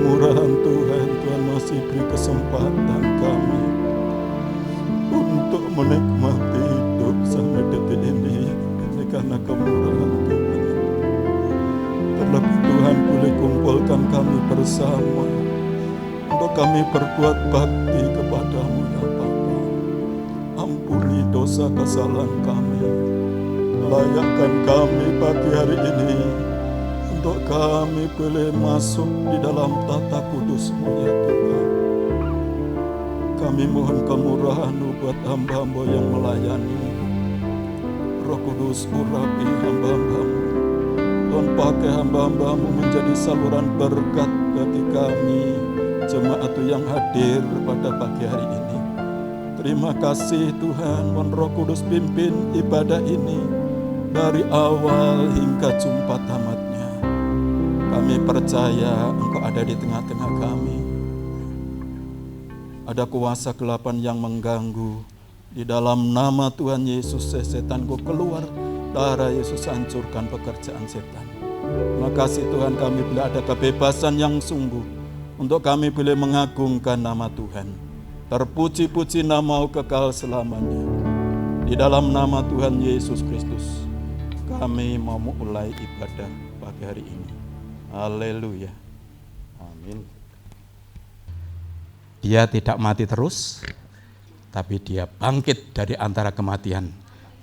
kemurahan Tuhan, Tuhan masih beri kesempatan kami untuk menikmati hidup sampai detik ini karena kemurahan Tuhan. Terlebih Tuhan boleh kumpulkan kami bersama untuk kami berbuat bakti kepadamu ya Bapa. Ampuni dosa kesalahan kami, layakkan kami pagi hari ini untuk kami boleh masuk di dalam tata kudus-Mu ya Tuhan. Kami mohon kemurahan-Mu buat hamba-hamba yang melayani. Roh Kudus urapi hamba-hamba-Mu. Tuhan pakai hamba-hamba-Mu menjadi saluran berkat bagi kami jemaat yang hadir pada pagi hari ini. Terima kasih Tuhan, mohon Roh Kudus pimpin ibadah ini dari awal hingga jumpa tamatnya. Kami percaya Engkau ada di tengah-tengah kami. Ada kuasa kegelapan yang mengganggu. Di dalam nama Tuhan Yesus, setanku keluar. Darah Yesus hancurkan pekerjaan setan. Terima kasih Tuhan, kami boleh ada kebebasan yang sungguh untuk kami boleh mengagungkan nama Tuhan. Terpuji-puji nama-Mu kekal selamanya. Di dalam nama Tuhan Yesus Kristus, kami mau mulai ibadah pagi hari ini. Haleluya. Amin. Dia tidak mati terus, tapi dia bangkit dari antara kematian.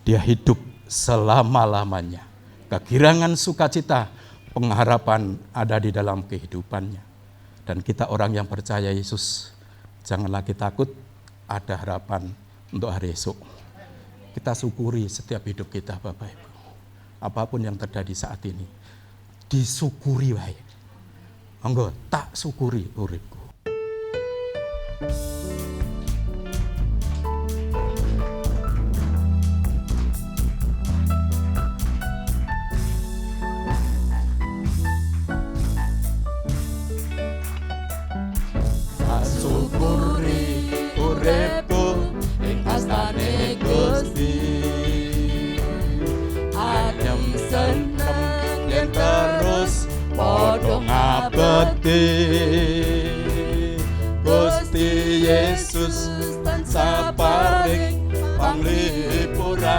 Dia hidup selama-lamanya. Kegirangan sukacita, pengharapan ada di dalam kehidupannya. Dan kita orang yang percaya Yesus, jangan lagi takut, ada harapan untuk hari esok. Kita syukuri setiap hidup kita Bapak Ibu. Apapun yang terjadi saat ini, disyukuri wae. Monggo tak syukuri uripku. Syukuri uripku ing astane Gusti. Ayem seneng yen terus padha ngabekti. Gusti Yesus tansah paring panglipuran.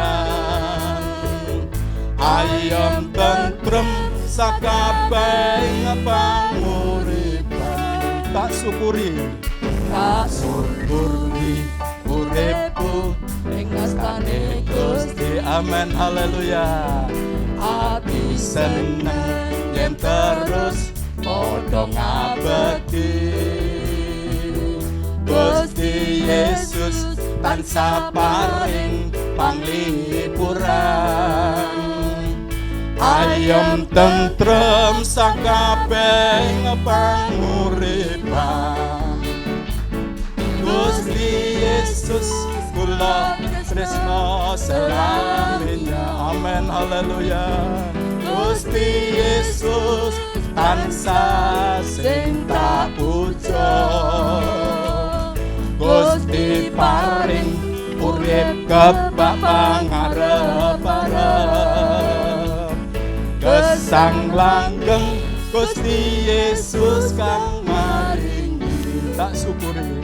Ayem tentrem sakabehing panguripan. Tak syukuri uripku ing astane Gusti. Amin, haleluya. Ati seneng yen terus padha ngabekti. Gusti Yesus tansah paring panglipuran. Ayem tentrem sakabehing panguripan. Gusti Yesus kula tresna selaminya. Amin, haleluya. Gusti Yesus tansah sing tak puja. Gusti paring urip kebak pangarep-arep. Gesang langgeng Gusti Yesus kang maringi. Tak syukuri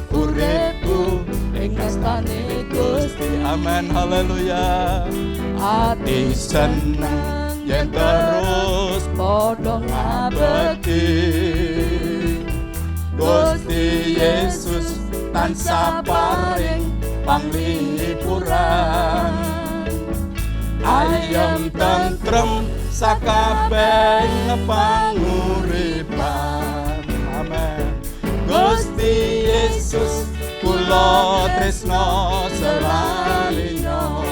uripku ing astane Gusti. Amin, haleluya. Ati seneng yen terus padha ngabekti. Gusti Yesus tansah paring panglipuran. Ayem tentrem sakabehing panguripan. Amin. Gusti Yesus kula tresna selalinya.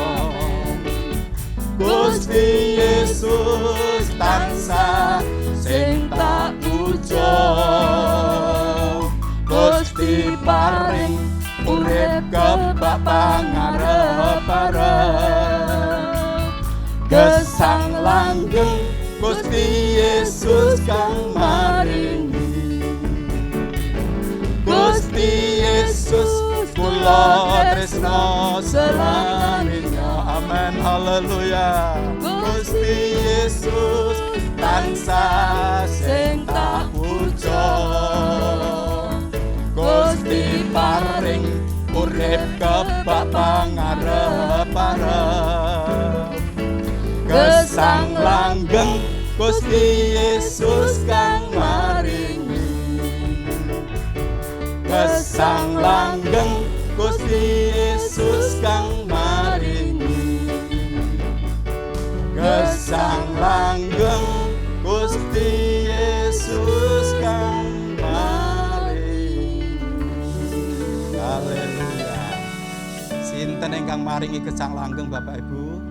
Gusti Yesus tansah sing tak puja. Gusti paring urip kebak pangarep-arep. Gesang langgeng Gusti Yesus kang maringi. Gusti Yesus kula tresna selaminya. Amin, haleluya. Gusti Gusti Yesus tansah sing tak puja. Gusti paring urip kebak pangarep-arep. Gesang langgeng Gusti Yesus kang maringi. Gesang langgeng Gusti Yesus kang maringi. Gesang langgeng Gusti Yesus kang maringi. Haleluya. Sinten ingkang maringi gesang langgeng Bapak Ibu?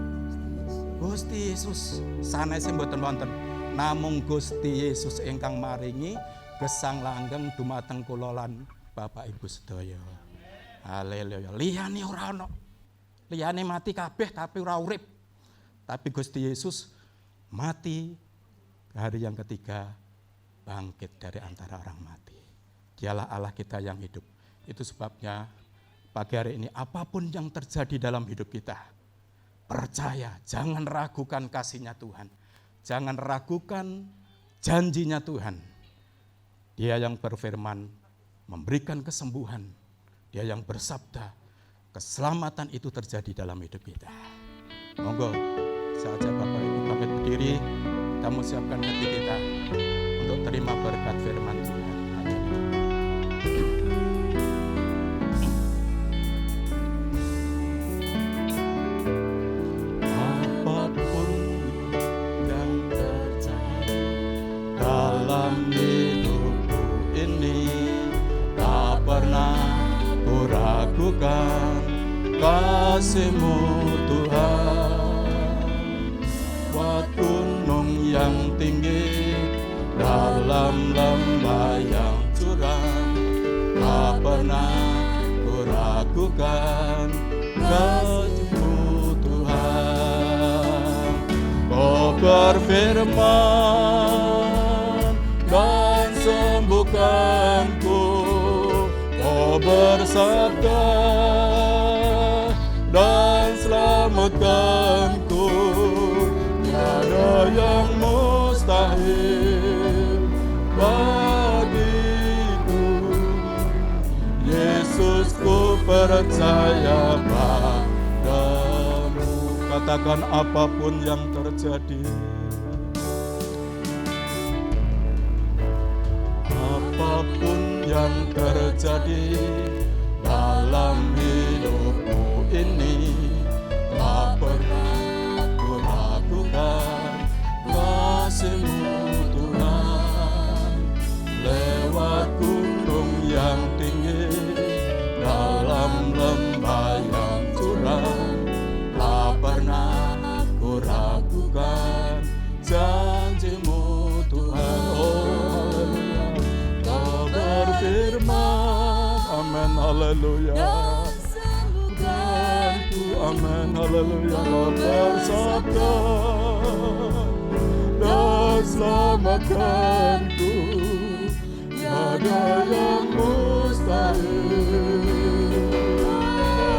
Gusti Yesus. Sanese mboten wonten. Namung Gusti Yesus ingkang maringi gesang langgeng dumateng kula lan Bapak Ibu sedaya. Haleluya. Liyane ora ana. Liyane mati kabeh tapi ora urip. Tapi Gusti Yesus mati hari yang ketiga, bangkit dari antara orang mati. Dialah Allah kita yang hidup. Itu sebabnya pagi hari ini apapun yang terjadi dalam hidup kita, percaya, jangan ragukan kasih-Nya Tuhan. Jangan ragukan janjinya Tuhan. Dia yang berfirman, memberikan kesembuhan. Dia yang bersabda, keselamatan itu terjadi dalam hidup kita. Monggo, saja Bapak Ibu bangkit berdiri, kita mau siapkan hati kita untuk terima berkat firman Tuhan. Apapun yang terjadi dalam hidupku ini, tak pernah ku ragukan kasih-Mu Tuhan. Buat gunung yang tinggi dalam lembah yang curam, tak pernah ku ragukan kasih-Mu Tuhan. Kau berfirman dan sembuhkanku, Kau bersabda dan selamatkanku. Tiada yang mustahil bagiku. Yesus, ku percaya padamu. Katakan apapun yang terjadi, apapun yang terjadi dalam hidupku ini, tak pernah ku ragukan kasih-Mu Tuhan. Lewat gunung yang tinggi, dalam lembah yang curam, tak pernah ku ragukan janji-Mu Tuhan. Oh, Kau berfirman, amin, haleluya. Amin, haleluya. Kau bersabda dan selamatkanku. Tiada yang mustahil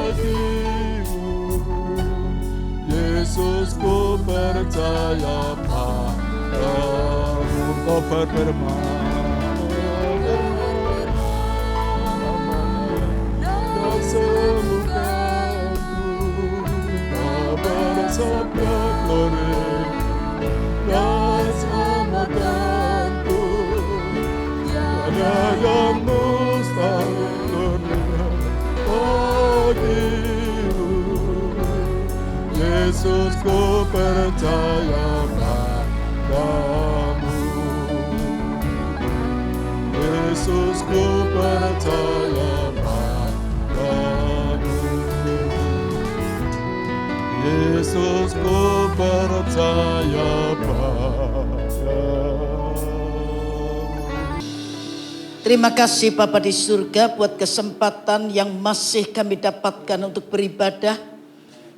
bagimu. Yesus, ku percaya padamu. Kau berfirman dan sembuhkanku. Kau bersabda glory dan selamatkanku. Tiada yang mustahil bagimu. Yesus, ku percaya padamu. Yesus, ku percaya padamu. Yesus, ku percaya padamu. Terima kasih Bapa di surga buat kesempatan yang masih kami dapatkan untuk beribadah.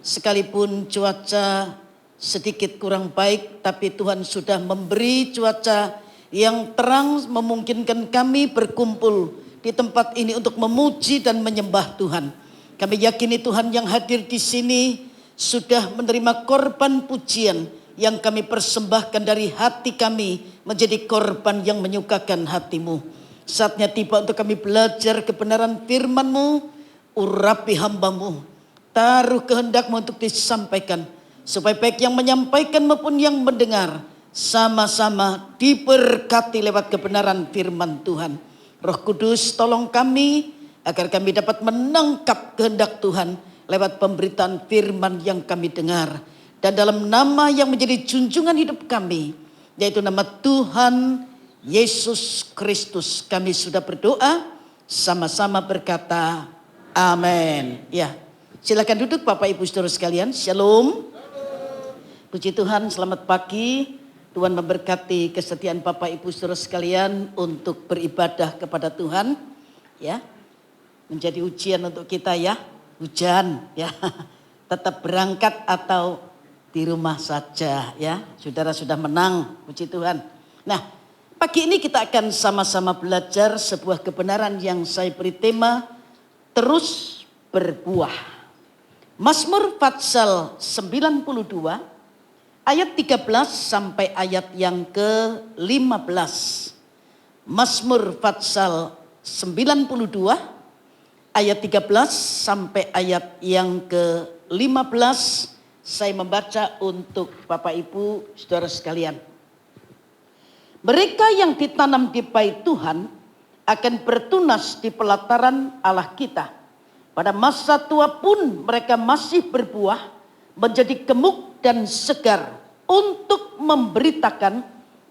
Sekalipun cuaca sedikit kurang baik, tapi Tuhan sudah memberi cuaca yang terang memungkinkan kami berkumpul di tempat ini untuk memuji dan menyembah Tuhan. Kami yakini Tuhan yang hadir di sini sudah menerima korban pujian yang kami persembahkan dari hati kami menjadi korban yang menyukakan hati-Mu. Saatnya tiba untuk kami belajar kebenaran firman-Mu. Urapi hamba-Mu, taruh kehendak-Mu untuk disampaikan, supaya baik yang menyampaikan maupun yang mendengar sama-sama diberkati lewat kebenaran firman Tuhan. Roh Kudus, tolong kami agar kami dapat menangkap kehendak Tuhan lewat pemberitaan firman yang kami dengar. Dan dalam nama yang menjadi junjungan hidup kami, yaitu nama Tuhan Yesus Kristus, kami sudah berdoa, sama-sama berkata amin. Ya, silakan duduk Bapak Ibu Saudara sekalian. Shalom. Puji Tuhan, selamat pagi. Tuhan memberkati kesetiaan Bapak Ibu Saudara sekalian untuk beribadah kepada Tuhan. Ya, menjadi ujian untuk kita ya. Hujan ya. Tetap berangkat atau di rumah saja ya. Saudara sudah menang, puji Tuhan. Nah, pagi ini kita akan sama-sama belajar sebuah kebenaran yang saya beri tema terus berbuah. Mazmur pasal 92 ayat 13 sampai ayat yang ke-15. Mazmur pasal 92 ayat 13 sampai ayat yang ke-15. Saya membaca untuk Bapak Ibu Saudara sekalian. Mereka yang ditanam di bait Tuhan akan bertunas di pelataran Allah kita. Pada masa tua pun mereka masih berbuah, menjadi gemuk dan segar untuk memberitakan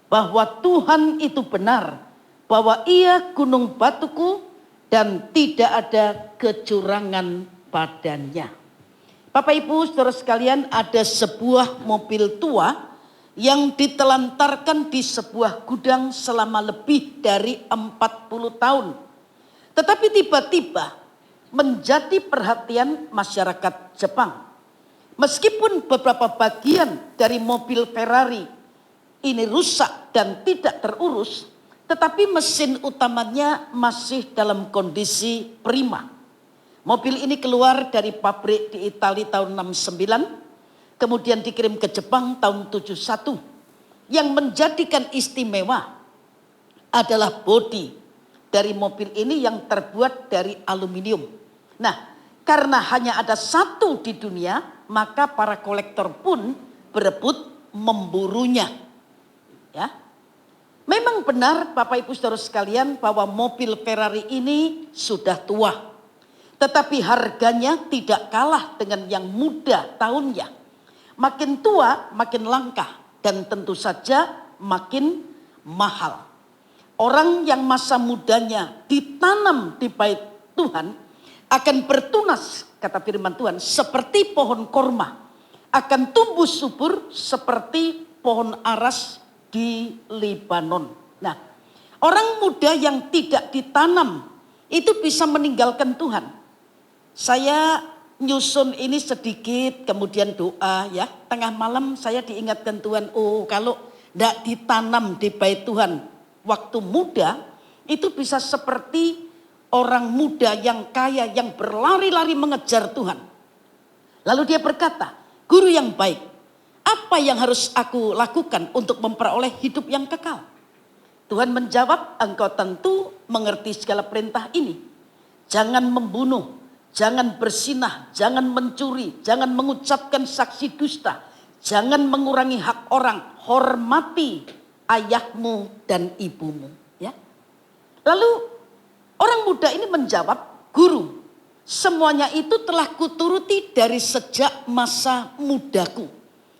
bahwa Tuhan itu benar, bahwa Ia gunung batuku dan tidak ada kecurangan padanya. Bapak Ibu Saudara sekalian, ada sebuah mobil tua yang ditelantarkan di sebuah gudang selama lebih dari 40 tahun. Tetapi tiba-tiba menjadi perhatian masyarakat Jepang. Meskipun beberapa bagian dari mobil Ferrari ini rusak dan tidak terurus, tetapi mesin utamanya masih dalam kondisi prima. Mobil ini keluar dari pabrik di Italia tahun 69. Kemudian dikirim ke Jepang tahun 71. Yang menjadikan istimewa adalah bodi dari mobil ini yang terbuat dari aluminium. Nah, karena hanya ada satu di dunia, maka para kolektor pun berebut memburunya. Ya. Memang benar Bapak Ibu Saudara sekalian bahwa mobil Ferrari ini sudah tua. Tetapi harganya tidak kalah dengan yang muda tahunnya. Makin tua, makin langka dan tentu saja makin mahal. Orang yang masa mudanya ditanam di bait Tuhan akan bertunas, kata firman Tuhan, seperti pohon korma. Akan tumbuh subur seperti pohon aras di Libanon. Nah, orang muda yang tidak ditanam itu bisa meninggalkan Tuhan. Saya nyusun ini sedikit, kemudian doa ya. Tengah malam saya diingatkan Tuhan, oh kalau tidak ditanam di bait Tuhan waktu muda, itu bisa seperti orang muda yang kaya yang berlari-lari mengejar Tuhan. Lalu dia berkata, guru yang baik, apa yang harus aku lakukan untuk memperoleh hidup yang kekal? Tuhan menjawab, engkau tentu mengerti segala perintah ini. Jangan membunuh, jangan bersinah, jangan mencuri, jangan mengucapkan saksi dusta, jangan mengurangi hak orang, hormati ayahmu dan ibumu. Ya. Lalu orang muda ini menjawab, guru, semuanya itu telah kuturuti dari sejak masa mudaku.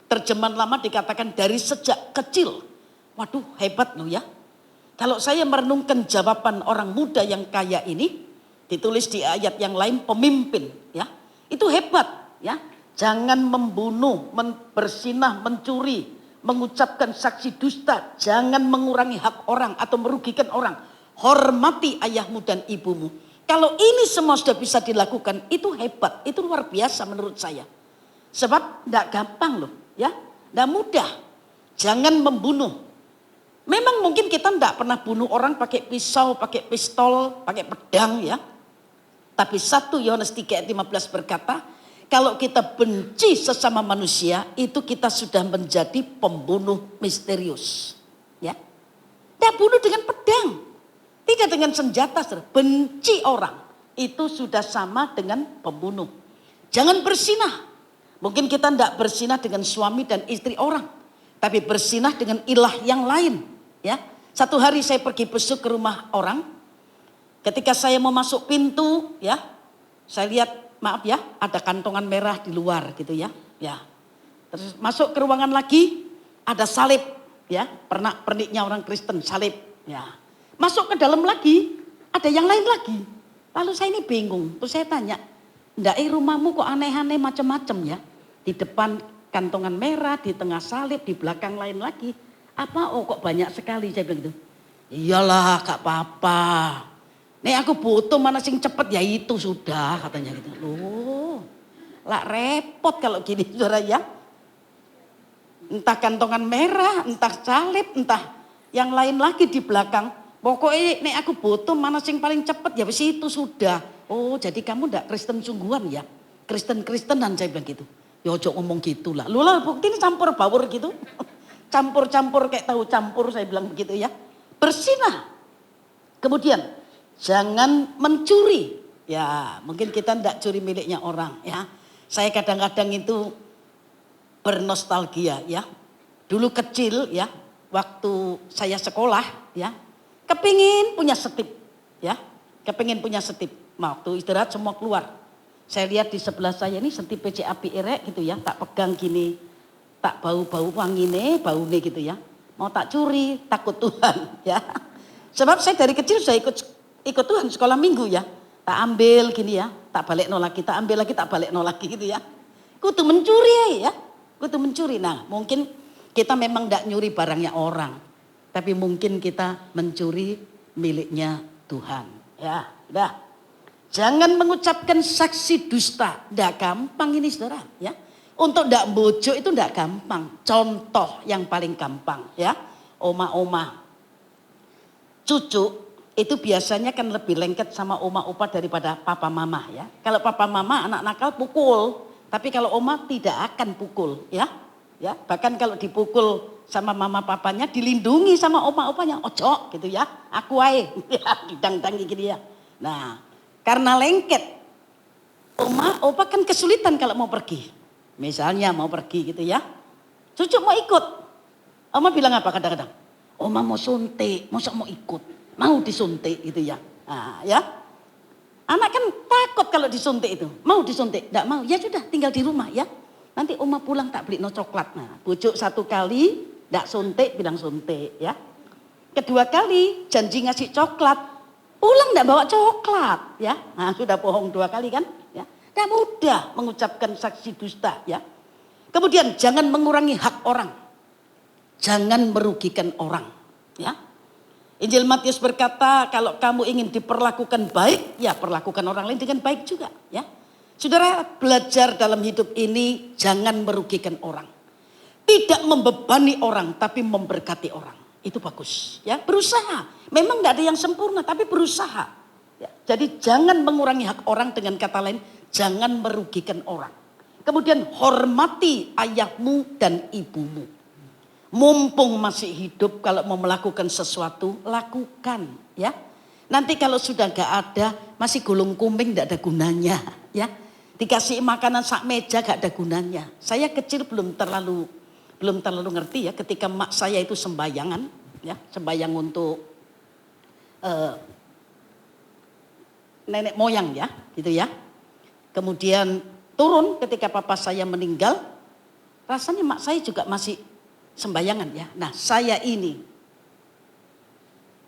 Terjemahan lama dikatakan dari sejak kecil. Waduh, hebat loh ya. Kalau saya merenungkan jawaban orang muda yang kaya ini, ditulis di ayat yang lain pemimpin ya. Itu hebat ya. Jangan membunuh, bersinah, mencuri, mengucapkan saksi dusta, jangan mengurangi hak orang atau merugikan orang. Hormati ayahmu dan ibumu. Kalau ini semua sudah bisa dilakukan, itu hebat, itu luar biasa menurut saya. Sebab tidak gampang loh ya, tidak mudah. Jangan membunuh. Memang mungkin kita tidak pernah bunuh orang pakai pisau, pakai pistol, pakai pedang ya. Tapi 1 Yohanes 3 ayat 15 berkata, Kalau kita benci sesama manusia, itu kita sudah menjadi pembunuh misterius. Ya, tidak bunuh dengan pedang, tidak dengan senjata. Benci orang, itu sudah sama dengan pembunuh. Jangan bersinah. Mungkin kita tidak bersinah dengan suami dan istri orang, tapi bersinah dengan ilah yang lain. Ya, satu hari saya pergi besuk ke rumah orang. Ketika saya mau masuk pintu, ya, saya lihat, maaf ya, ada kantongan merah di luar gitu ya. Ya. Terus masuk ke ruangan lagi, ada salib, ya, pernik-perniknya orang Kristen, salib, ya. Masuk ke dalam lagi, ada yang lain lagi. Lalu saya ini bingung, terus saya tanya, "Ndak, rumahmu kok aneh-aneh macam-macam ya? Di depan kantongan merah, di tengah salib, di belakang lain lagi. Apa? Oh kok banyak sekali," saya bilang gitu. "Iyalah, gak apa-apa. Nih aku butuh mana sing cepet ya itu sudah," katanya gitu. Loh, lah repot kalau gini saudara ya. Entah kantongan merah, entah salib, entah yang lain lagi di belakang. Pokoknya nih aku butuh mana sing paling cepet ya wis itu sudah. Oh jadi kamu ndak Kristen sungguhan ya. Kristen-Kristenan, saya bilang gitu. Ya ojo ngomong gitu lah. Lu lah bukti ini campur baur gitu. Campur-campur kayak tahu campur, saya bilang begitu ya. Bersinah. Kemudian jangan mencuri. Ya mungkin kita tidak curi miliknya orang ya. Saya kadang-kadang itu bernostalgia ya. Dulu kecil ya, waktu saya sekolah ya, kepingin punya setip ya. Kepingin punya setip. Waktu istirahat semua keluar. Saya lihat di sebelah saya ini setip PCAP erek gitu ya. Tak pegang gini, tak bau-bau wangine, baune gitu ya. Mau tak curi, takut Tuhan ya. Sebab saya dari kecil sudah ikut Tuhan sekolah minggu ya. Tak ambil gini ya, tak balik lagi, tak ambil lagi, tak balik lagi gitu ya. Kudu mencuri ya, kudu mencuri. Nah mungkin kita memang tidak nyuri barangnya orang. Tapi mungkin kita mencuri miliknya Tuhan. Ya, udah. Jangan mengucapkan saksi dusta. Tidak gampang ini saudara ya. Untuk tidak bojo itu tidak gampang. Contoh yang paling gampang ya. Oma-oma. Cucu itu biasanya kan lebih lengket sama oma opa daripada papa mama ya. Kalau papa mama anak nakal pukul, tapi kalau oma tidak akan pukul ya. Ya, bahkan kalau dipukul sama mama papanya dilindungi sama oma opanya. Ojo gitu ya. Aku ae ya didang-dangi gitu ya. Nah, karena lengket oma opa kan kesulitan kalau mau pergi. Misalnya mau pergi gitu ya. Cucu mau ikut. Oma bilang apa kadang-kadang? Oma mau suntik, masa mau ikut, mau disuntik gitu ya. Nah, ya. Anak kan takut kalau disuntik itu. Mau disuntik, enggak mau. Ya sudah tinggal di rumah ya. Nanti oma pulang tak beli no coklat. Nah, bujuk satu kali, enggak suntik, bilang suntik ya. Kedua kali janji ngasih coklat. Pulang enggak bawa coklat ya. Nah, sudah bohong 2 kali kan ya. Tidak mudah mengucapkan saksi dusta ya. Kemudian jangan mengurangi hak orang. Jangan merugikan orang ya. Injil Matius berkata kalau kamu ingin diperlakukan baik, ya perlakukan orang lain dengan baik juga ya. Saudara belajar dalam hidup ini jangan merugikan orang. Tidak membebani orang tapi memberkati orang. Itu bagus ya, berusaha. Memang tidak ada yang sempurna tapi berusaha. Ya, jadi jangan mengurangi hak orang, dengan kata lain jangan merugikan orang. Kemudian hormati ayahmu dan ibumu. Mumpung masih hidup kalau mau melakukan sesuatu lakukan ya. Nanti kalau sudah gak ada masih gulung kumbing gak ada gunanya ya. Dikasih makanan sak meja gak ada gunanya. Saya kecil belum terlalu ngerti ya ketika mak saya itu sembayangan ya, sembayang untuk nenek moyang ya gitu ya. Kemudian turun ketika papa saya meninggal, rasanya mak saya juga masih sembayangan ya. Nah saya ini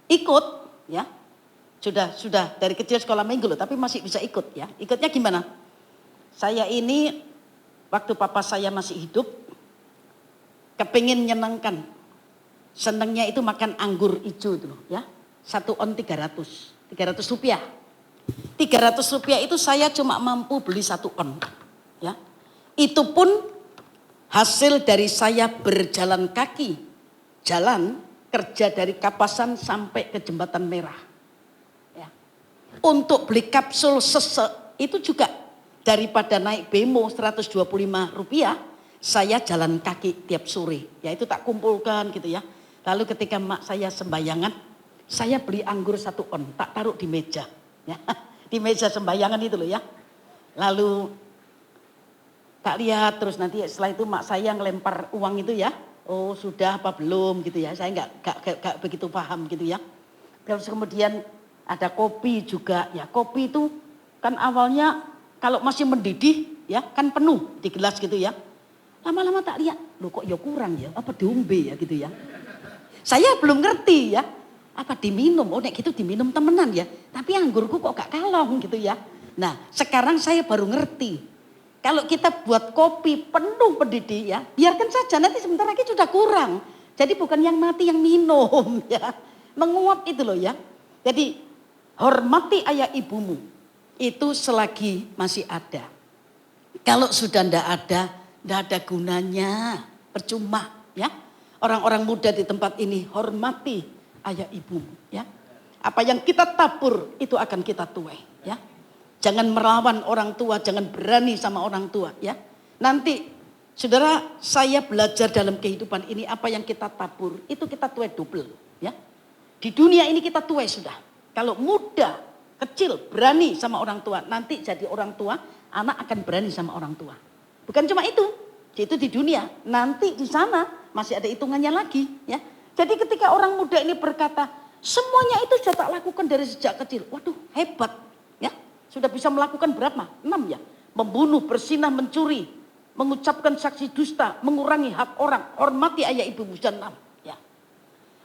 ikut ya, sudah dari kecil sekolah minggu loh, tapi masih bisa ikut ya. Ikutnya gimana? Saya ini waktu papa saya masih hidup, kepingin nyenangkan, senangnya itu makan anggur hijau itu loh ya. 1 on 300 rupiah. 300 rupiah itu saya cuma mampu beli 1 on ya. Itu pun hasil dari saya berjalan kaki, jalan kerja dari Kapasan sampai ke Jembatan Merah. Ya. Untuk beli kapsul sesek itu juga Daripada naik bemo Rp125, saya jalan kaki tiap sore. Ya itu tak kumpulkan gitu ya. Lalu ketika mak saya sembayangan, saya beli anggur 1 on, tak taruh di meja. Ya, di meja sembayangan itu loh ya. Lalu tak lihat terus nanti setelah itu mak saya ngelempar uang itu ya. Oh sudah apa belum gitu ya. Saya nggak begitu paham gitu ya. Terus kemudian ada kopi juga ya. Kopi itu kan awalnya kalau masih mendidih ya kan penuh di gelas gitu ya. Lama-lama tak lihat, loh kok ya kurang ya, apa diombe ya gitu ya. Saya belum ngerti ya, apa diminum, oh nek gitu diminum temenan ya. Tapi anggurku kok gak kalong gitu ya. Nah sekarang saya baru ngerti. Kalau kita buat kopi penuh mendidih ya, biarkan saja nanti sebentar lagi sudah kurang. Jadi bukan yang mati yang minum ya. Menguap itu loh ya. Jadi hormati ayah ibumu. Itu selagi masih ada. Kalau sudah ndak ada gunanya, percuma ya. Orang-orang muda di tempat ini hormati ayah ibumu ya. Apa yang kita tabur itu akan kita tuai ya. Jangan melawan orang tua, jangan berani sama orang tua ya. Nanti saudara saya belajar dalam kehidupan ini apa yang kita tabur itu kita tuai double ya. Di dunia ini kita tuai sudah. Kalau muda, kecil, berani sama orang tua, nanti jadi orang tua, anak akan berani sama orang tua. Bukan cuma itu di dunia, nanti di sana masih ada hitungannya lagi ya. Jadi ketika orang muda ini berkata, semuanya itu sudah tak lakukan dari sejak kecil. Waduh hebat ya, sudah bisa melakukan berapa? 6 ya. Membunuh, berzinah, mencuri, mengucapkan saksi dusta, mengurangi hak orang, hormati ayah ibumu dan 6 ya.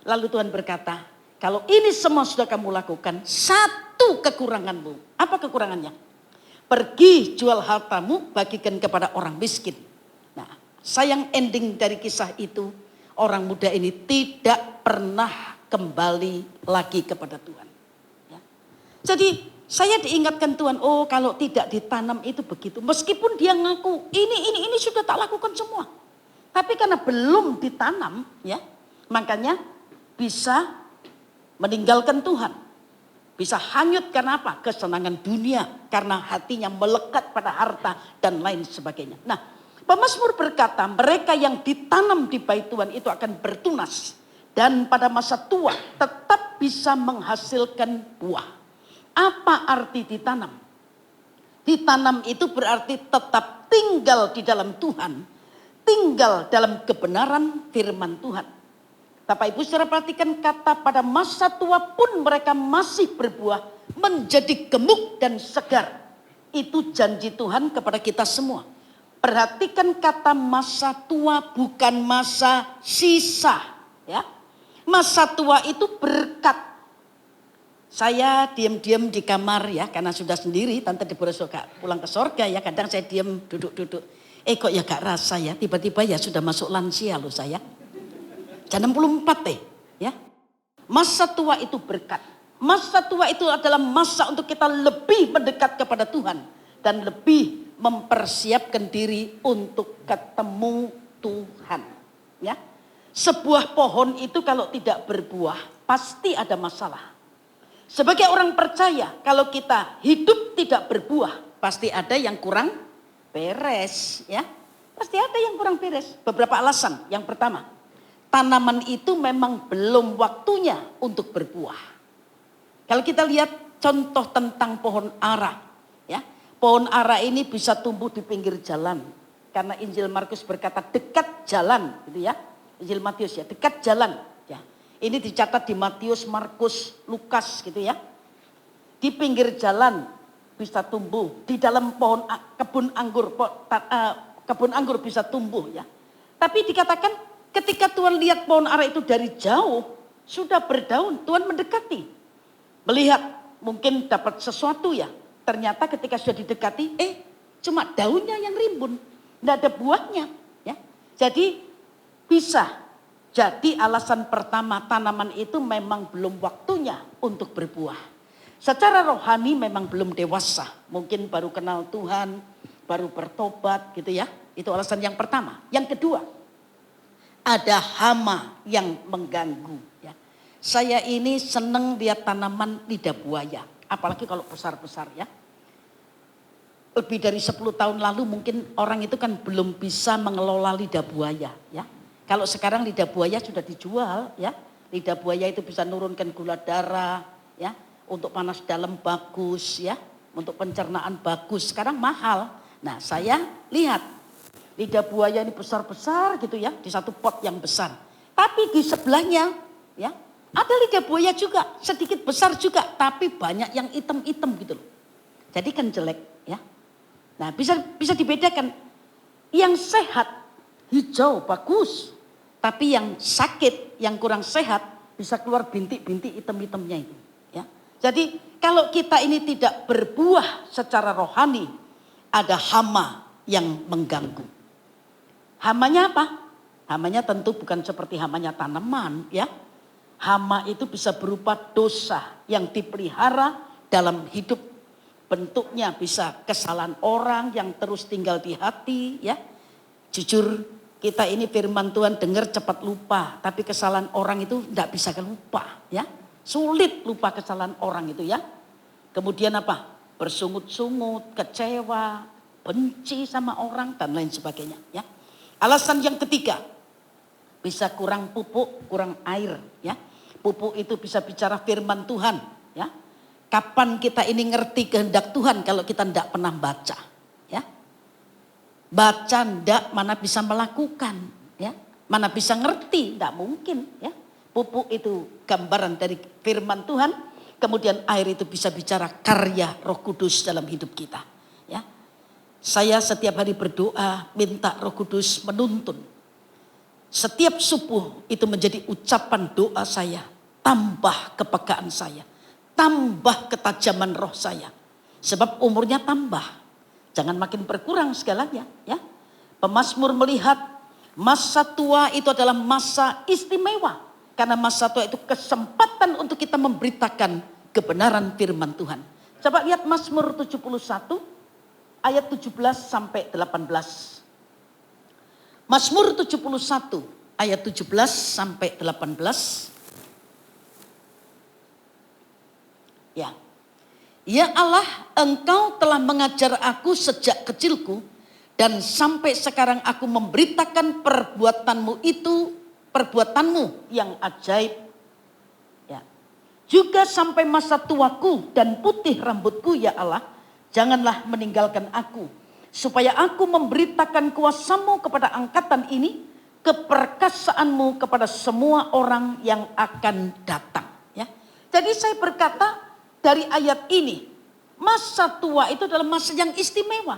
Lalu Tuhan berkata, kalau ini semua sudah kamu lakukan, satu kekuranganmu. Apa kekurangannya? Pergi jual hartamu, bagikan kepada orang miskin. Nah, sayang ending dari kisah itu, orang muda ini tidak pernah kembali lagi kepada Tuhan. Ya. Jadi saya diingatkan Tuhan, oh kalau tidak ditanam itu begitu. Meskipun dia ngaku, ini sudah tak lakukan semua. Tapi karena belum ditanam, ya, makanya bisa meninggalkan Tuhan. Bisa hanyut karena apa? Kesenangan dunia. Karena hatinya melekat pada harta dan lain sebagainya. Nah, pemazmur berkata mereka yang ditanam di bait Tuhan itu akan bertunas. Dan pada masa tua tetap bisa menghasilkan buah. Apa arti ditanam? Ditanam itu berarti tetap tinggal di dalam Tuhan. Tinggal dalam kebenaran firman Tuhan. Bapak Ibu saudara perhatikan kata pada masa tua pun mereka masih berbuah menjadi gemuk dan segar. Itu janji Tuhan kepada kita semua. Perhatikan kata masa tua bukan masa sisa. Ya, masa tua itu berkat. Saya diam-diam di kamar ya karena sudah sendiri. Tante Deborah suka pulang ke sorga ya. Kadang saya diam duduk-duduk. Kok ya gak rasa ya. Tiba-tiba ya sudah masuk lansia loh saya. 64 ya. Masa tua itu berkat. Masa tua itu adalah masa untuk kita lebih mendekat kepada Tuhan dan lebih mempersiapkan diri untuk ketemu Tuhan. Ya. Sebuah pohon itu kalau tidak berbuah pasti ada masalah. Sebagai orang percaya kalau kita hidup tidak berbuah pasti ada yang kurang beres ya. Pasti ada yang kurang beres. Beberapa alasan. Yang pertama, tanaman itu memang belum waktunya untuk berbuah. Kalau kita lihat contoh tentang pohon ara, ya, pohon ara ini bisa tumbuh di pinggir jalan, karena Injil Markus berkata dekat jalan, gitu ya. Injil Matius ya, dekat jalan. Ya, ini dicatat di Matius, Markus, Lukas, gitu ya. Di pinggir jalan bisa tumbuh, di dalam pohon kebun anggur bisa tumbuh, ya. Tapi dikatakan ketika Tuhan lihat pohon ara itu dari jauh, sudah berdaun, Tuhan mendekati. Melihat mungkin dapat sesuatu ya. Ternyata ketika sudah didekati, cuma daunnya yang rimbun. Tidak ada buahnya. Ya. Jadi bisa jadi alasan pertama tanaman itu memang belum waktunya untuk berbuah. Secara rohani memang belum dewasa. Mungkin baru kenal Tuhan, baru bertobat gitu ya. Itu alasan yang pertama. Yang kedua, ada hama yang mengganggu. Ya. Saya ini senang lihat tanaman lidah buaya. Apalagi kalau besar-besar ya. lebih dari 10 tahun lalu mungkin orang itu kan belum bisa mengelola lidah buaya ya. Kalau sekarang lidah buaya sudah dijual ya. Lidah buaya itu bisa nurunkan gula darah ya, untuk panas dalam bagus ya, untuk pencernaan bagus. Sekarang mahal. Nah, saya lihat lidah buaya ini besar-besar gitu ya, di satu pot yang besar. Tapi di sebelahnya ya, ada lidah buaya juga, sedikit besar juga, tapi banyak yang hitam-hitam gitu loh. Jadi kan jelek ya. Nah, bisa dibedakan. Yang sehat hijau bagus, tapi yang sakit, yang kurang sehat bisa keluar bintik-bintik hitam-hitamnya itu ya. Jadi kalau kita ini tidak berbuah secara rohani, ada hama yang mengganggu. Hamanya apa? Hamanya tentu bukan seperti hamanya tanaman ya. Hama itu bisa berupa dosa yang dipelihara dalam hidup. Bentuknya bisa kesalahan orang yang terus tinggal di hati ya. Jujur kita ini firman Tuhan dengar cepat lupa. Tapi kesalahan orang itu tidak bisa lupa ya. Sulit lupa kesalahan orang itu ya. Kemudian apa? Bersungut-sungut, kecewa, benci sama orang dan lain sebagainya ya. Alasan yang ketiga, bisa kurang pupuk, kurang air ya. Pupuk itu bisa bicara firman Tuhan ya. Kapan kita ini ngerti kehendak Tuhan kalau kita tidak pernah baca ya. Baca ndak, mana bisa melakukan ya. Mana bisa ngerti, tidak mungkin ya. Pupuk itu gambaran dari firman Tuhan. Kemudian air itu bisa bicara karya Roh Kudus dalam hidup kita ya. Saya setiap hari berdoa minta Roh Kudus menuntun. Setiap subuh itu menjadi ucapan doa saya. Tambah kepekaan saya. Tambah ketajaman roh saya. Sebab umurnya tambah. Jangan makin berkurang segalanya ya. Pemazmur melihat masa tua itu adalah masa istimewa. Karena masa tua itu kesempatan untuk kita memberitakan kebenaran firman Tuhan. Coba lihat Mazmur 71 ayat 17 sampai 18. Mazmur 71 ayat 17 sampai 18. Ya. Ya Allah, Engkau telah mengajar aku sejak kecilku dan sampai sekarang aku memberitakan perbuatanmu yang ajaib. Ya. Juga sampai masa tuaku dan putih rambutku ya Allah, janganlah meninggalkan aku supaya aku memberitakan kuasamu kepada angkatan ini, keperkasaanmu kepada semua orang yang akan datang. Ya. Jadi saya berkata, dari ayat ini, masa tua itu adalah masa yang istimewa.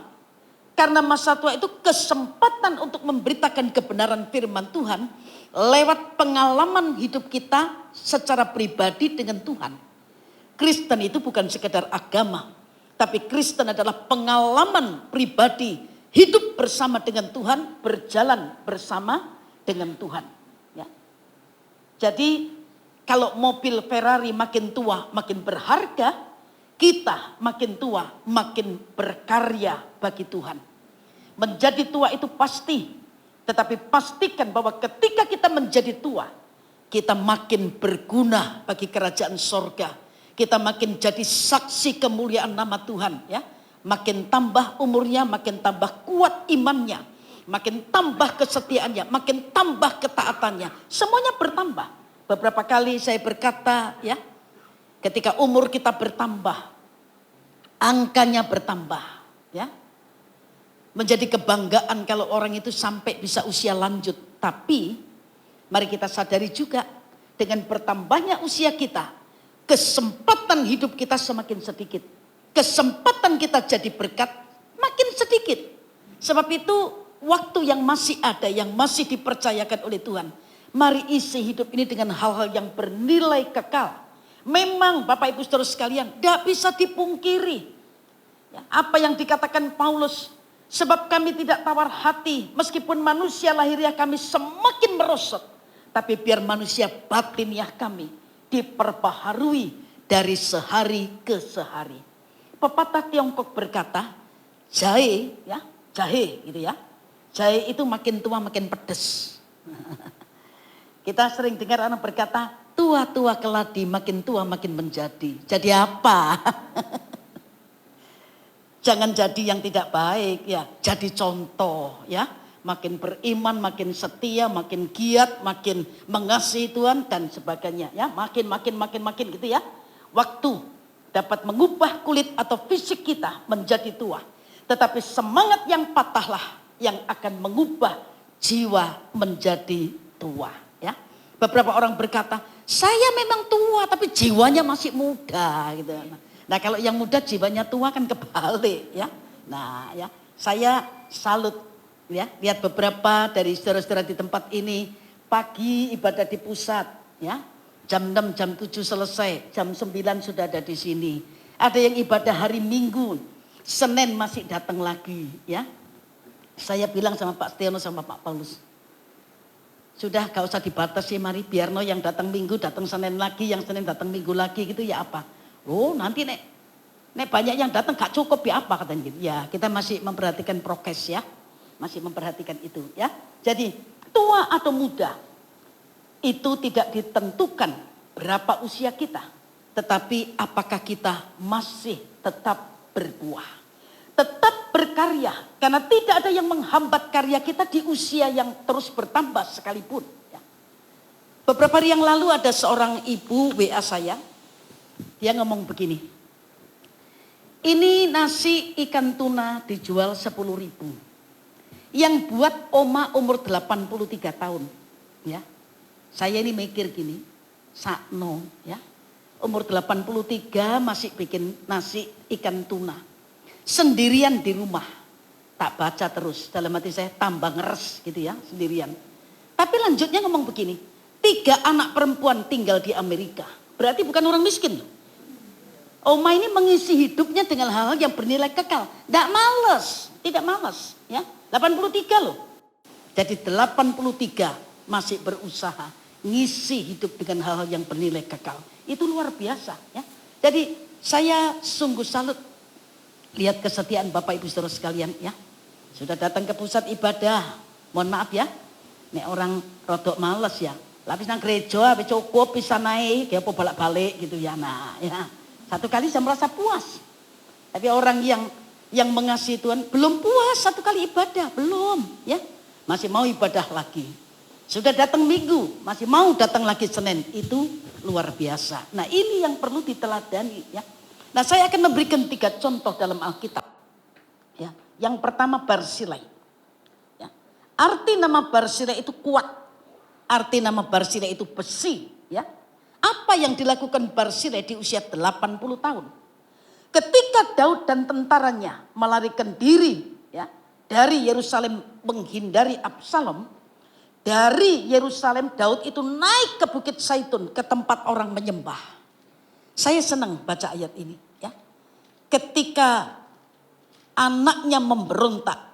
Karena masa tua itu kesempatan untuk memberitakan kebenaran firman Tuhan lewat pengalaman hidup kita secara pribadi dengan Tuhan. Kristen itu bukan sekedar agama, tapi Kristen adalah pengalaman pribadi hidup bersama dengan Tuhan, berjalan bersama dengan Tuhan. Ya. Jadi kalau mobil Ferrari makin tua makin berharga, kita makin tua makin berkarya bagi Tuhan. Menjadi tua itu pasti, tetapi pastikan bahwa ketika kita menjadi tua, kita makin berguna bagi kerajaan sorga. Kita makin jadi saksi kemuliaan nama Tuhan ya. Makin tambah umurnya, makin tambah kuat imannya, makin tambah kesetiaannya, makin tambah ketaatannya. Semuanya bertambah. Beberapa kali saya berkata ya, ketika umur kita bertambah, angkanya bertambah ya. Menjadi kebanggaan kalau orang itu sampai bisa usia lanjut. Tapi mari kita sadari juga dengan bertambahnya usia kita, kesempatan hidup kita semakin sedikit. Kesempatan kita jadi berkat makin sedikit. Sebab itu waktu yang masih ada, yang masih dipercayakan oleh Tuhan, mari isi hidup ini dengan hal-hal yang bernilai kekal. Memang Bapak Ibu Saudara sekalian, tidak bisa dipungkiri ya, apa yang dikatakan Paulus. Sebab kami tidak tawar hati, meskipun manusia lahiriah kami semakin merosot, tapi biar manusia batiniah kami diperbaharui dari sehari ke sehari. Pepatah Tiongkok berkata, jahe gitu ya. Jahe itu makin tua makin pedes. Kita sering dengar orang berkata, tua-tua keladi makin tua makin menjadi. Jadi apa? Jangan jadi yang tidak baik ya, jadi contoh ya. Makin beriman, makin setia, makin giat, makin mengasihi Tuhan dan sebagainya ya. Makin gitu ya. Waktu dapat mengubah kulit atau fisik kita menjadi tua. Tetapi semangat yang patahlah yang akan mengubah jiwa menjadi tua ya. Beberapa orang berkata, saya memang tua tapi jiwanya masih muda gitu. Nah kalau yang muda jiwanya tua kan kebalik ya. Nah ya, saya salut ya, lihat beberapa dari saudara-saudara di tempat ini pagi ibadah di pusat ya. Jam 6, jam 7 selesai, jam 9 sudah ada di sini. Ada yang ibadah hari Minggu, Senin masih datang lagi ya. Saya bilang sama Pak Stiono sama Pak Paulus, sudah gak usah dibatasi, mari biarno yang datang Minggu datang Senin lagi, yang Senin datang Minggu lagi gitu ya apa. Oh nanti nek banyak yang datang gak cukup ya apa katanya gitu. Ya kita masih memperhatikan prokes ya, masih memperhatikan itu ya. Jadi tua atau muda itu tidak ditentukan berapa usia kita, tetapi apakah kita masih tetap berbuah, tetap berkarya, karena tidak ada yang menghambat karya kita di usia yang terus bertambah sekalipun. Ya. Beberapa hari yang lalu ada seorang ibu WA saya, dia ngomong begini, ini nasi ikan tuna dijual 10.000, yang buat oma umur 83 tahun, ya. Saya ini mikir gini, sakno ya, umur 83 masih bikin nasi ikan tuna. Sendirian di rumah, tak baca terus, dalam hati saya tambah ngeres gitu ya, sendirian. Tapi lanjutnya ngomong begini, 3 anak perempuan tinggal di Amerika, berarti bukan orang miskin loh. Oma ini mengisi hidupnya dengan hal-hal yang bernilai kekal, tidak malas ya, 83 loh. Jadi 83 masih berusaha ngisi hidup dengan hal-hal yang bernilai kekal. Itu luar biasa ya. Jadi saya sungguh salut lihat kesetiaan Bapak Ibu Saudara sekalian ya. Sudah datang ke pusat ibadah. Mohon maaf ya. Nek orang rodok males ya. Lapis nang gereja habis cukup bisa naik ya, apa balik-balik gitu ya. Nah ya. Satu kali saya merasa puas. Tapi orang yang mengasihi Tuhan belum puas satu kali ibadah, belum ya. Masih mau ibadah lagi. Sudah datang Minggu, masih mau datang lagi Senin, itu luar biasa. Nah ini yang perlu diteladani ya. Nah saya akan memberikan 3 contoh dalam Alkitab. Ya. Yang pertama Barsilai. Ya. Arti nama Barsilai itu kuat. Arti nama Barsilai itu besi. Ya. Apa yang dilakukan Barsilai di usia 80 tahun. Ketika Daud dan tentaranya melarikan diri ya, dari Yerusalem menghindari Absalom. Dari Yerusalem Daud itu naik ke Bukit Zaitun, ke tempat orang menyembah. Saya senang baca ayat ini ya. Ketika anaknya memberontak,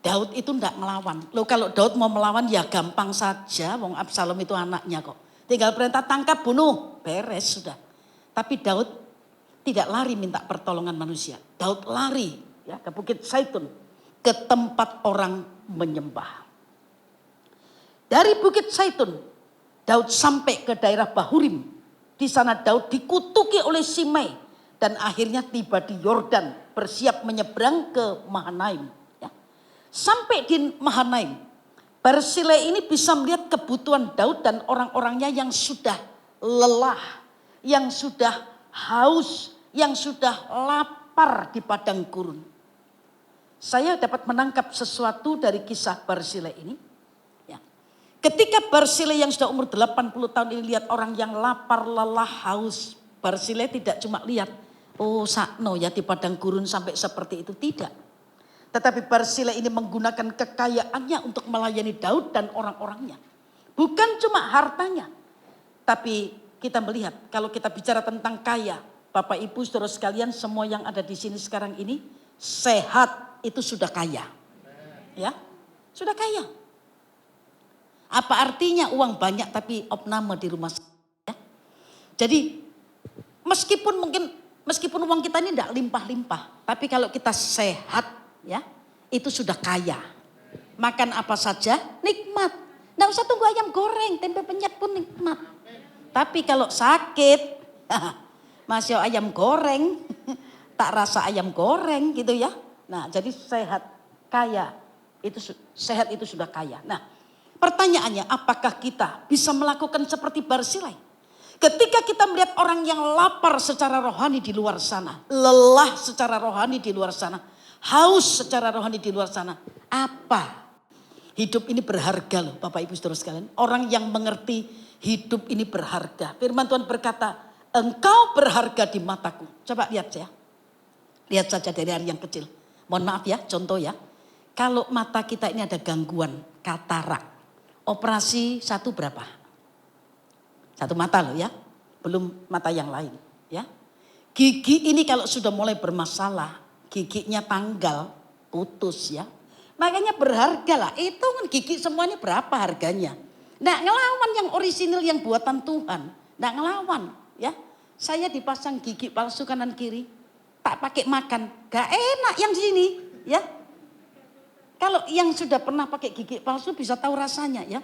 Daud itu tidak melawan. Loh kalau Daud mau melawan ya gampang saja, wong Absalom itu anaknya kok. Tinggal perintah tangkap, bunuh, beres sudah. Tapi Daud tidak lari minta pertolongan manusia. Daud lari ya ke Bukit Zaitun, ke tempat orang menyembah. Dari Bukit Zaitun, Daud sampai ke daerah Bahurim. Di sana Daud dikutuki oleh Simei dan akhirnya tiba di Yordan, bersiap menyeberang ke Mahanaim. Ya. Sampai di Mahanaim, Barsilai ini bisa melihat kebutuhan Daud dan orang-orangnya yang sudah lelah, yang sudah haus, yang sudah lapar di padang gurun. Saya dapat menangkap sesuatu dari kisah Barsilai ini. Ketika Barsilai yang sudah umur 80 tahun ini lihat orang yang lapar, lelah, haus. Barsilai tidak cuma lihat, oh sakno ya di padang gurun sampai seperti itu, tidak. Tetapi Barsilai ini menggunakan kekayaannya untuk melayani Daud dan orang-orangnya. Bukan cuma hartanya. Tapi kita melihat kalau kita bicara tentang kaya, Bapak Ibu Saudara sekalian semua yang ada di sini sekarang ini, sehat itu sudah kaya. Ya, sudah kaya. Apa artinya uang banyak tapi opname di rumah ya? Jadi meskipun uang kita ini tidak limpah-limpah, tapi kalau kita sehat ya, itu sudah kaya. Makan apa saja nikmat. Nggak usah tunggu ayam goreng, tempe penyet pun nikmat. Tapi kalau sakit, masih ayam goreng, tak rasa ayam goreng gitu ya. Nah, jadi sehat, kaya, sehat itu sudah kaya. Nah, pertanyaannya, apakah kita bisa melakukan seperti Barzilai? Ketika kita melihat orang yang lapar secara rohani di luar sana, lelah secara rohani di luar sana, haus secara rohani di luar sana, apa? Hidup ini berharga loh Bapak Ibu Saudara sekalian. Orang yang mengerti hidup ini berharga. Firman Tuhan berkata, engkau berharga di mataku. Coba lihat ya. Lihat saja dari hari yang kecil. Mohon maaf ya, contoh ya. Kalau mata kita ini ada gangguan, katarak. Operasi satu berapa? Satu mata loh ya. Belum mata yang lain ya. Gigi ini kalau sudah mulai bermasalah, giginya tanggal, putus ya. Makanya berharga lah. Itu kan gigi semuanya berapa harganya. Nggak ngelawan yang orisinil, yang buatan Tuhan. Nggak ngelawan ya. Saya dipasang gigi palsu kanan kiri. Tak pakai makan. Gak enak yang sini ya. Kalau yang sudah pernah pakai gigi palsu bisa tahu rasanya ya.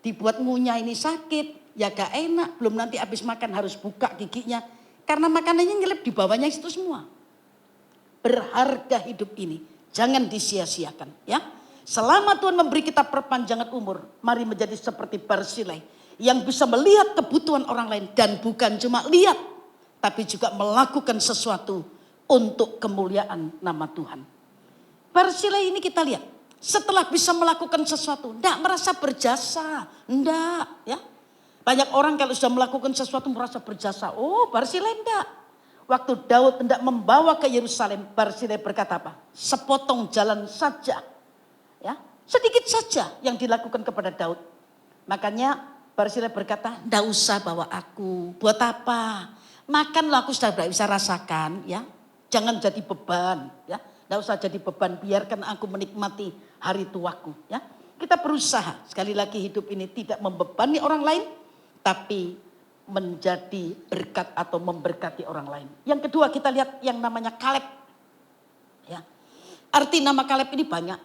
Dibuat ngunyah ini sakit. Ya gak enak. Belum nanti habis makan harus buka giginya. Karena makanannya nyelip di bawahnya itu semua. Berharga hidup ini. Jangan disia-siakan ya. Selama Tuhan memberi kita perpanjangan umur, mari menjadi seperti Barzilai yang bisa melihat kebutuhan orang lain dan bukan cuma lihat, tapi juga melakukan sesuatu untuk kemuliaan nama Tuhan. Barzilai ini kita lihat, setelah bisa melakukan sesuatu, tidak merasa berjasa, tidak ya. Banyak orang kalau sudah melakukan sesuatu merasa berjasa. Oh, Barzilai tidak. Waktu Daud hendak membawa ke Yerusalem, Barzilai berkata apa? Sepotong jalan saja. Ya, sedikit saja yang dilakukan kepada Daud. Makanya Barzilai berkata, "Enggak usah bawa aku. Buat apa? Makanlah, aku sudah bisa rasakan ya. Jangan jadi beban ya. Enggak usah jadi beban, biarkan aku menikmati hari tuaku ya." Kita berusaha, sekali lagi hidup ini tidak membebani orang lain, tapi menjadi berkat atau memberkati orang lain. Yang kedua kita lihat yang namanya Kaleb. Ya. Arti nama Kaleb ini banyak.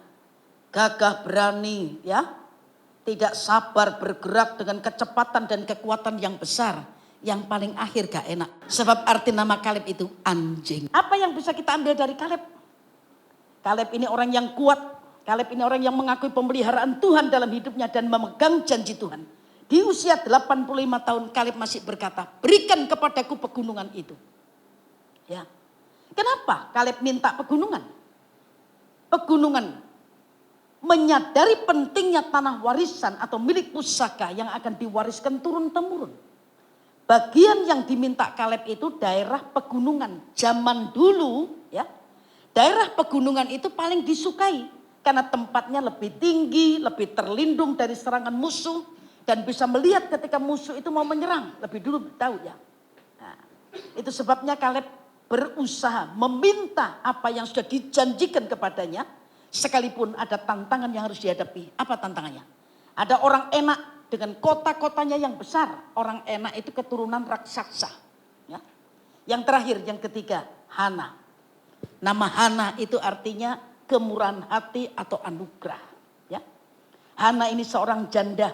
Gagah berani ya. Tidak sabar bergerak dengan kecepatan dan kekuatan yang besar. Yang paling akhir gak enak. Sebab arti nama Kaleb itu anjing. Apa yang bisa kita ambil dari Kaleb? Kaleb ini orang yang kuat. Kaleb ini orang yang mengakui pemeliharaan Tuhan dalam hidupnya dan memegang janji Tuhan. Di usia 85 tahun Kaleb masih berkata, berikan kepadaku pegunungan itu. Ya. Kenapa Kaleb minta pegunungan? Pegunungan menyadari pentingnya tanah warisan atau milik pusaka yang akan diwariskan turun-temurun. Bagian yang diminta Kaleb itu daerah pegunungan. Zaman dulu ya, daerah pegunungan itu paling disukai. Karena tempatnya lebih tinggi, lebih terlindung dari serangan musuh. Dan bisa melihat ketika musuh itu mau menyerang. Lebih dulu tahu ya. Nah, itu sebabnya Kaleb berusaha meminta apa yang sudah dijanjikan kepadanya. Sekalipun ada tantangan yang harus dihadapi. Apa tantangannya? Ada orang enak dengan kota-kotanya yang besar. Orang enak itu keturunan raksasa. Ya. Yang terakhir, yang ketiga, Hana. Nama Hana itu artinya kemurahan hati atau anugerah. Ya. Hana ini seorang janda.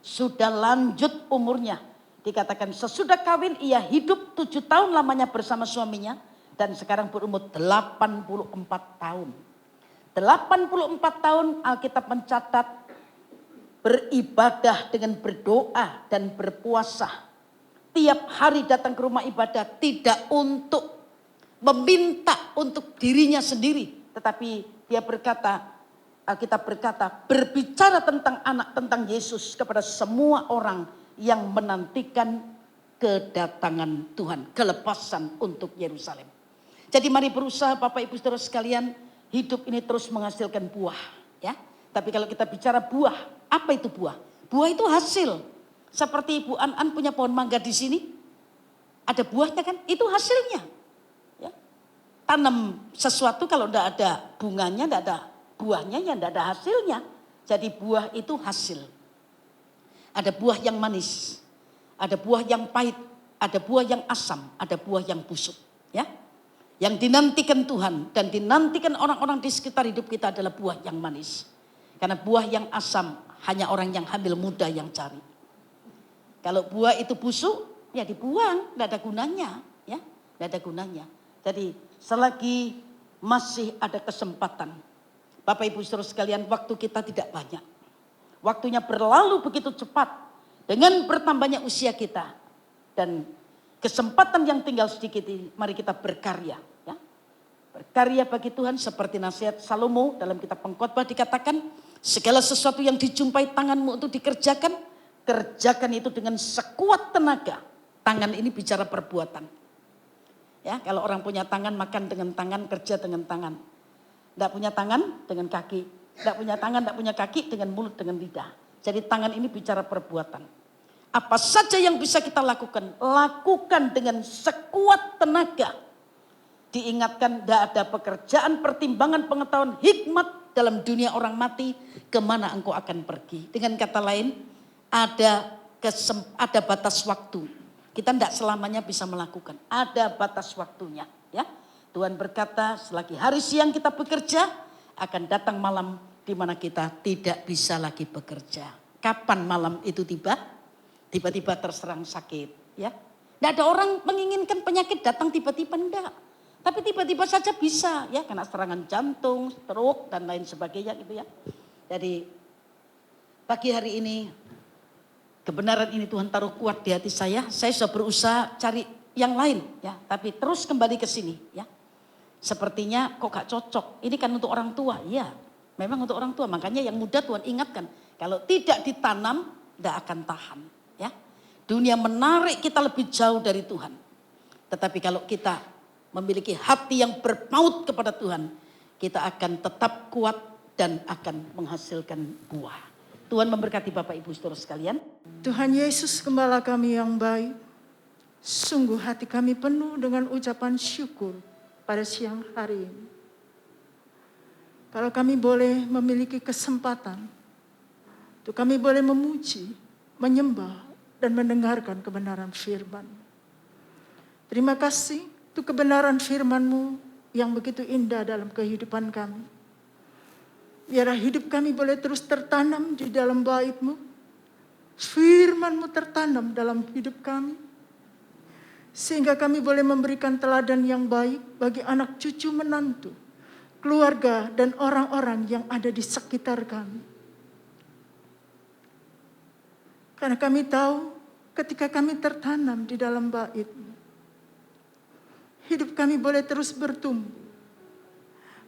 Sudah lanjut umurnya. Dikatakan sesudah kawin ia hidup 7 tahun lamanya bersama suaminya. Dan sekarang berumur 84 tahun. 84 tahun Alkitab mencatat beribadah dengan berdoa dan berpuasa. Tiap hari datang ke rumah ibadah tidak untuk meminta untuk dirinya sendiri. Tetapi dia berkata, Alkitab berkata, berbicara tentang anak, tentang Yesus kepada semua orang yang menantikan kedatangan Tuhan, kelepasan untuk Yerusalem. Jadi mari berusaha Bapak Ibu Saudara sekalian, hidup ini terus menghasilkan buah. Ya. Tapi kalau kita bicara buah, apa itu buah? Buah itu hasil. Seperti Ibu An punya pohon mangga di sini, ada buahnya kan? Itu hasilnya. Ya. Tanam sesuatu kalau tidak ada bunganya, tidak ada buahnya ya tidak ada hasilnya. Jadi buah itu hasil. Ada buah yang manis, ada buah yang pahit, ada buah yang asam, ada buah yang busuk. Ya, yang dinantikan Tuhan dan dinantikan orang-orang di sekitar hidup kita adalah buah yang manis. Karena buah yang asam hanya orang yang hamil muda yang cari. Kalau buah itu busuk, ya dibuang, tidak ada gunanya. Ya, tidak ada gunanya. Jadi selagi masih ada kesempatan, Bapak Ibu Saudara sekalian, waktu kita tidak banyak. Waktunya berlalu begitu cepat dengan bertambahnya usia kita. Dan kesempatan yang tinggal sedikit ini, mari kita berkarya. Ya. Berkarya bagi Tuhan seperti nasihat Salomo dalam kitab Pengkhotbah dikatakan, segala sesuatu yang dijumpai tanganmu untuk dikerjakan, kerjakan itu dengan sekuat tenaga. Tangan ini bicara perbuatan. Ya, kalau orang punya tangan, makan dengan tangan, kerja dengan tangan. Tidak punya tangan dengan kaki. Tidak punya tangan, tidak punya kaki dengan mulut, dengan lidah. Jadi tangan ini bicara perbuatan. Apa saja yang bisa kita lakukan, lakukan dengan sekuat tenaga. Diingatkan tidak ada pekerjaan, pertimbangan, pengetahuan, hikmat dalam dunia orang mati, kemana engkau akan pergi. Dengan kata lain, ada batas waktu. Kita tidak selamanya bisa melakukan. Ada batas waktunya. Ya, Tuhan berkata, selagi hari siang kita bekerja, akan datang malam di mana kita tidak bisa lagi bekerja. Kapan malam itu tiba? Tiba-tiba terserang sakit. Ya, tidak ada orang menginginkan penyakit datang tiba-tiba, enggak. Tapi tiba-tiba saja bisa, ya, kena serangan jantung, stroke dan lain sebagainya, gitu ya. Jadi pagi hari ini, kebenaran ini Tuhan taruh kuat di hati saya. Saya sudah berusaha cari yang lain, ya, tapi terus kembali ke sini, ya. Sepertinya kok gak cocok. Ini kan untuk orang tua, ya. Memang untuk orang tua. Makanya yang muda Tuhan ingatkan, kalau tidak ditanam, tidak akan tahan, ya. Dunia menarik kita lebih jauh dari Tuhan. Tetapi kalau kita memiliki hati yang berpaut kepada Tuhan, kita akan tetap kuat dan akan menghasilkan buah. Tuhan memberkati Bapak Ibu Saudara sekalian. Tuhan Yesus, Gembala kami yang baik, sungguh hati kami penuh dengan ucapan syukur pada siang hari ini. Kalau kami boleh memiliki kesempatan, untuk kami boleh memuji, menyembah, dan mendengarkan kebenaran firman. Terima kasih untuk kebenaran firman-Mu yang begitu indah dalam kehidupan kami. Biarlah hidup kami boleh terus tertanam di dalam bait-Mu. Firman-Mu tertanam dalam hidup kami. Sehingga kami boleh memberikan teladan yang baik bagi anak cucu menantu, keluarga dan orang-orang yang ada di sekitar kami. Karena kami tahu ketika kami tertanam di dalam bait-Mu, hidup kami boleh terus bertumbuh.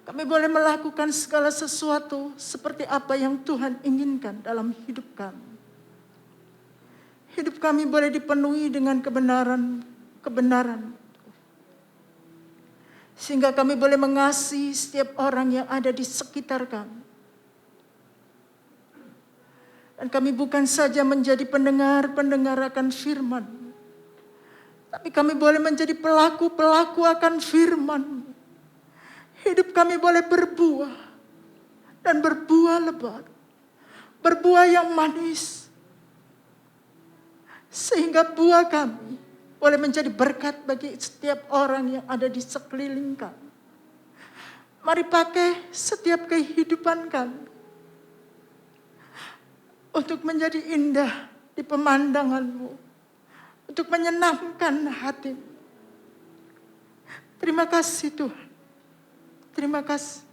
Kami boleh melakukan segala sesuatu seperti apa yang Tuhan inginkan dalam hidup kami. Hidup kami boleh dipenuhi dengan kebenaran. Sehingga kami boleh mengasihi setiap orang yang ada di sekitar kami. Dan kami bukan saja menjadi pendengar akan firman, tapi kami boleh menjadi pelaku akan firman. Hidup kami boleh berbuah dan berbuah lebat, berbuah yang manis, sehingga buah kami boleh menjadi berkat bagi setiap orang yang ada di sekeliling kami. Mari pakai setiap kehidupan kami untuk menjadi indah di pemandangan-Mu, untuk menyenangkan hati-Mu. Terima kasih Tuhan. Terima kasih.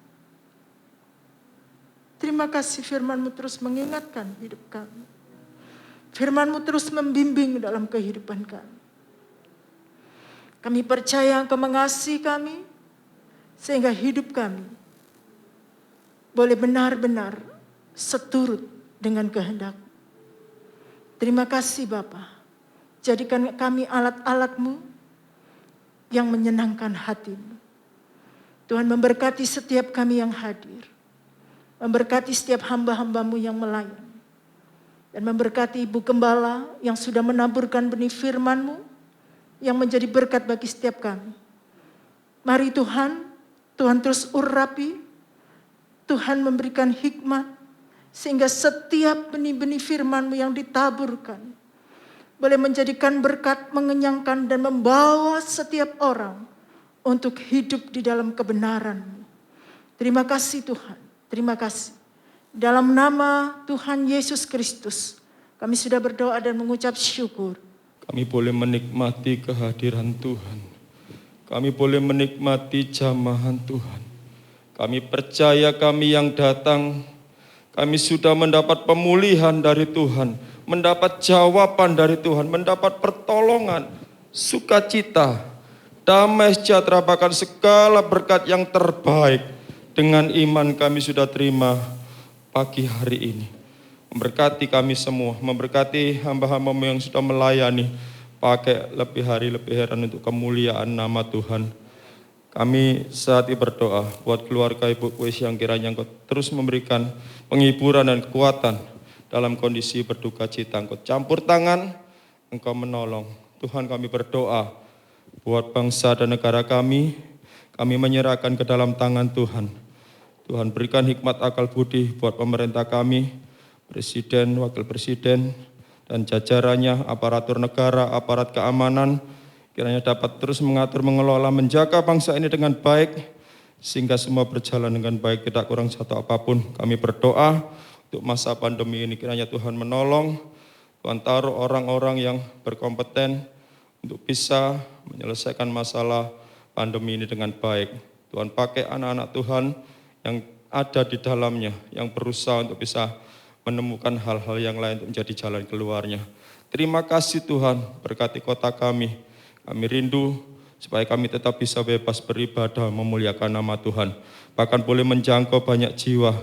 Terima kasih firman-Mu terus mengingatkan hidup kami. Firman-Mu terus membimbing dalam kehidupan kami. Kami percaya Engkau mengasihi kami, sehingga hidup kami boleh benar-benar seturut dengan kehendak. Terima kasih Bapa. Jadikan kami alat-alat-Mu yang menyenangkan hati-Mu. Tuhan memberkati setiap kami yang hadir. Memberkati setiap hamba-hamba-Mu yang melayani. Dan memberkati Ibu Gembala yang sudah menaburkan benih firman-Mu yang menjadi berkat bagi setiap kami. Mari Tuhan terus urapi. Tuhan memberikan hikmat. Sehingga setiap benih-benih firman-Mu yang ditaburkan boleh menjadikan berkat, mengenyangkan dan membawa setiap orang untuk hidup di dalam kebenaran-Mu. Terima kasih Tuhan, terima kasih. Dalam nama Tuhan Yesus Kristus, kami sudah berdoa dan mengucap syukur. Kami boleh menikmati kehadiran Tuhan Kami boleh menikmati jamahan Tuhan. Kami percaya kami yang datang, kami sudah mendapat pemulihan dari Tuhan, mendapat jawaban dari Tuhan, mendapat pertolongan, sukacita, damai sejahtera, bahkan segala berkat yang terbaik. Dengan iman kami sudah terima pagi hari ini. Memberkati kami semua, memberkati hamba-hamba-Mu yang sudah melayani, pakai lebih hari lebih heran untuk kemuliaan nama Tuhan. Kami saat ini berdoa buat keluarga Ibu Kuis yang kiranya Engkau terus memberikan penghiburan dan kekuatan dalam kondisi berduka cita. Engkau campur tangan, Engkau menolong. Tuhan, kami berdoa buat bangsa dan negara kami menyerahkan ke dalam tangan Tuhan. Tuhan, berikan hikmat akal budi buat pemerintah kami, Presiden, Wakil Presiden, dan jajarannya, aparatur negara, aparat keamanan, kiranya dapat terus mengatur, mengelola, menjaga bangsa ini dengan baik, sehingga semua berjalan dengan baik, tidak kurang satu apapun. Kami berdoa untuk masa pandemi ini, kiranya Tuhan menolong, Tuhan taruh orang-orang yang berkompeten untuk bisa menyelesaikan masalah pandemi ini dengan baik. Tuhan pakai anak-anak Tuhan yang ada di dalamnya, yang berusaha untuk bisa menemukan hal-hal yang lain untuk menjadi jalan keluarnya. Terima kasih Tuhan, berkati kota kami. Kami rindu supaya kami tetap bisa bebas beribadah, memuliakan nama Tuhan. Bahkan boleh menjangkau banyak jiwa.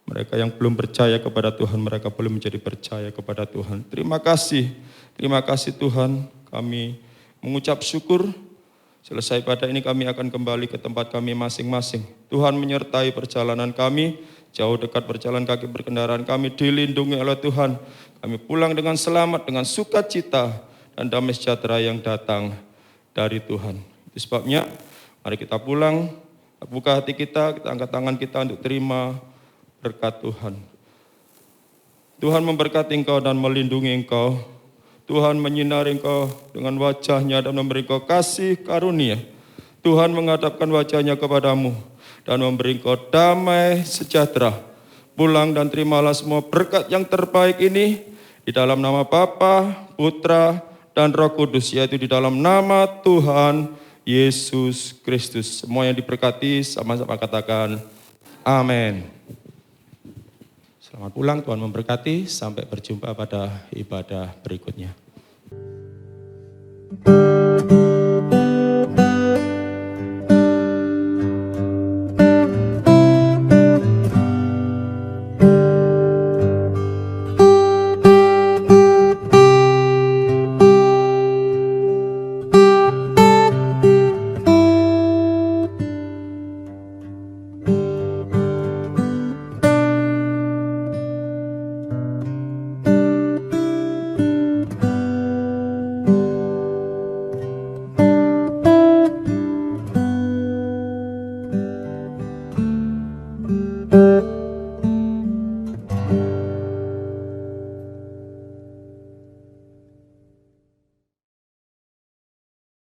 Mereka yang belum percaya kepada Tuhan, mereka boleh menjadi percaya kepada Tuhan. Terima kasih Tuhan. Kami mengucap syukur. Selesai pada ini kami akan kembali ke tempat kami masing-masing. Tuhan menyertai perjalanan kami, jauh dekat berjalan kaki berkendaraan kami, dilindungi oleh Tuhan. Kami pulang dengan selamat, dengan sukacita, dan damai sejahtera yang datang dari Tuhan. Itu sebabnya, mari kita pulang, buka hati kita angkat tangan kita untuk terima berkat Tuhan. Tuhan memberkati engkau dan melindungi engkau. Tuhan menyinari engkau dengan wajahnya dan memberi engkau kasih karunia. Tuhan menghadapkan wajahnya kepadamu dan memberi engkau damai sejahtera. Pulang dan terimalah semua berkat yang terbaik ini di dalam nama Bapa, Putra, dan Roh Kudus, yaitu di dalam nama Tuhan Yesus Kristus. Semua yang diberkati sama-sama katakan amin. Selamat pulang, Tuhan memberkati. Sampai berjumpa pada ibadah berikutnya.